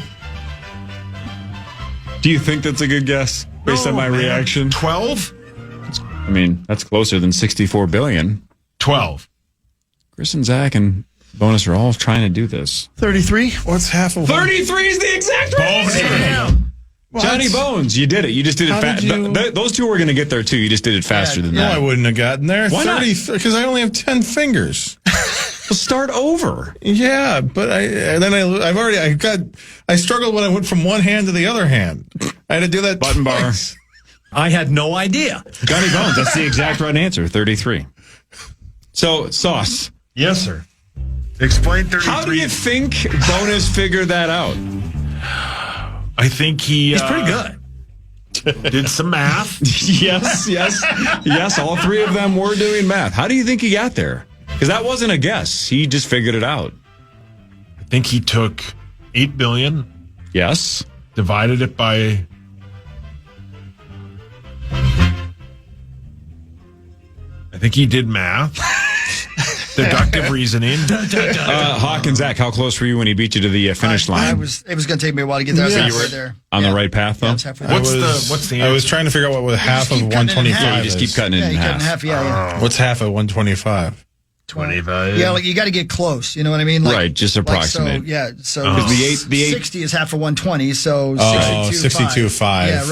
Do you think that's a good guess based on my reaction? 12? I mean, that's closer than 64 billion. 12. Chris and Zach and Bonus are all trying to do this. 33? What's half of 33 is the exact answer. Johnny Bones, you did it. You just did it fast. Those two were going to get there too. You just did it faster than that. No, I wouldn't have gotten there. Why 30, because I only have 10 fingers. Well, start over. Yeah, but I struggled when I went from one hand to the other hand. I had to do that button twice. I had no idea. Johnny Bones, that's the exact right answer, 33. So, Sauce. Yes, sir. Explain 33. How do you think Bonus figured that out? I think he's pretty good. Did some math. Yes. All three of them were doing math. How do you think he got there? Because that wasn't a guess. He just figured it out. I think he took 8 billion. Yes. Divided it by... I think he did math. Deductive reasoning. Hawk and Zach, how close were you when he beat you to the finish line? It was going to take me a while to get there. So I you was were there. on the right path, though? Yeah, What's the I was trying to figure out what half of 125 Yeah, you just keep cutting it in half. Yeah. What's half of 125? 25. Yeah, like you got to get close. You know what I mean? Like, Right, just approximate. So Because the 60 is half of 120, so 62.5. Yeah,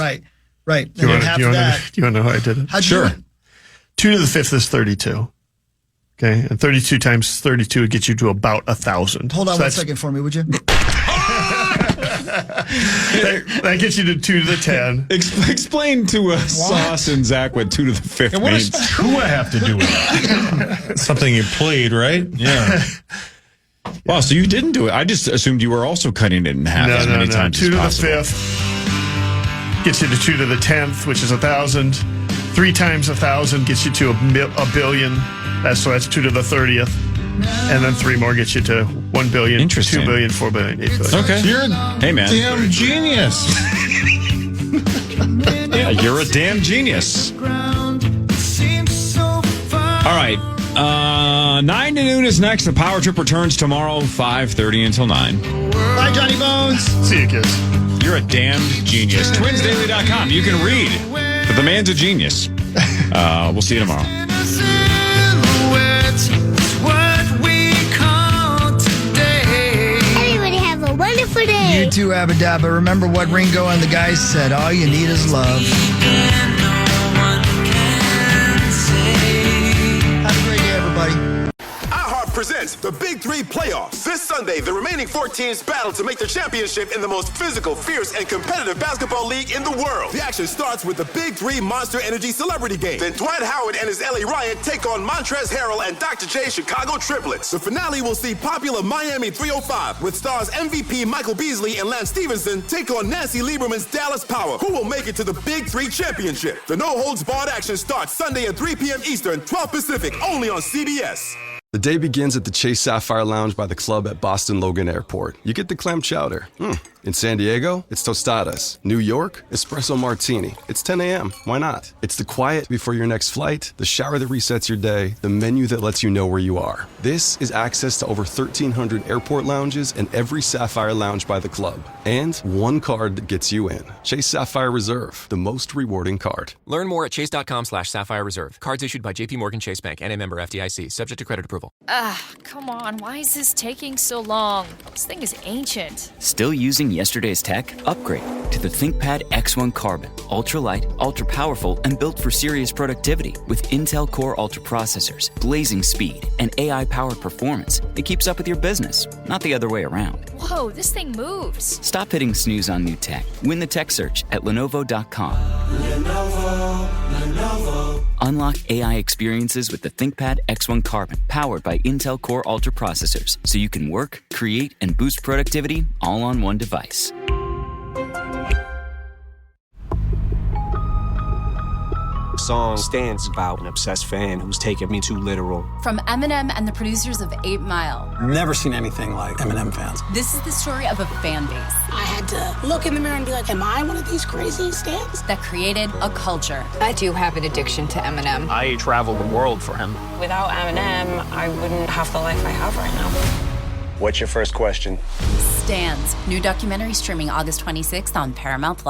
right. Do you want to know how I did it? How'd you do it? 2 to the 5th is 32. Okay, and 32 times 32 would get you to about 1,000. Hold on 1 second for me, would you? That gets you to 2 to the 10. Explain to Sauce and Zach what 2 to the 5th And what means. does Tua have to do with it? Something you played, right? Yeah. Wow, so you didn't do it. I just assumed you were also cutting it in half as many times 2 as to the possible. 5th gets you to 2 to the 10th, which is 1,000. 3 times 1,000 gets you to a billion. That's 2 to the 30th. And then 3 more gets you to 1 billion, 2 billion, 4 billion, 8 billion. Okay. Hey, man. Damn genius. Yeah, you're a damn genius. All right. 9 to noon is next. The Power Trip returns tomorrow, 5:30 until 9. Bye, Johnny Bones. See you, kids. You're a damned genius. TwinsDaily.com. You can read that the man's a genius. We'll see you tomorrow. Everybody have a wonderful day. You too, Abadabba. Remember what Ringo and the guys said. All you need is love. Have a great day, everybody. Presents the Big Three Playoffs. This Sunday, the remaining 4 teams battle to make the championship in the most physical, fierce, and competitive basketball league in the world. The action starts with the Big Three Monster Energy Celebrity Game. Then Dwight Howard and his Ellie Ryan take on Montrezl Harrell and Dr. J Chicago Triplets. The finale will see popular Miami 305 with stars MVP Michael Beasley and Lance Stevenson take on Nancy Lieberman's Dallas Power. Who will make it to the Big Three Championship? The no-holds-barred action starts Sunday at 3 p.m. Eastern, 12 Pacific, only on CBS. The day begins at the Chase Sapphire Lounge by the club at Boston Logan Airport. You get the clam chowder. In San Diego, it's tostadas. New York, espresso martini. It's 10 a.m. Why not? It's the quiet before your next flight, the shower that resets your day, the menu that lets you know where you are. This is access to over 1,300 airport lounges and every Sapphire Lounge by the club. And one card that gets you in. Chase Sapphire Reserve, the most rewarding card. Learn more at chase.com/Sapphire Reserve. Cards issued by J.P. Morgan Chase Bank and a member FDIC, subject to credit approval. Come on. Why is this taking so long? This thing is ancient. Still using yesterday's tech? Upgrade to the ThinkPad X1 Carbon. Ultra-light, ultra-powerful, and built for serious productivity with Intel Core Ultra processors, blazing speed, and AI-powered performance that keeps up with your business, not the other way around. Whoa, this thing moves. Stop hitting snooze on new tech. Win the tech search at Lenovo.com. Lenovo. Unlock AI experiences with the ThinkPad X1 Carbon, powered by Intel Core Ultra processors, so you can work, create, and boost productivity all on one device. Song stands about an obsessed fan who's taking me too literal. From Eminem and the producers of 8 Mile. Never seen anything like Eminem fans. This is the story of a fan base. I had to look in the mirror and be like, am I one of these crazy stans? That created a culture. I do have an addiction to Eminem. I travel the world for him. Without Eminem, I wouldn't have the life I have right now. What's your first question? Stans. New documentary streaming August 26th on Paramount+.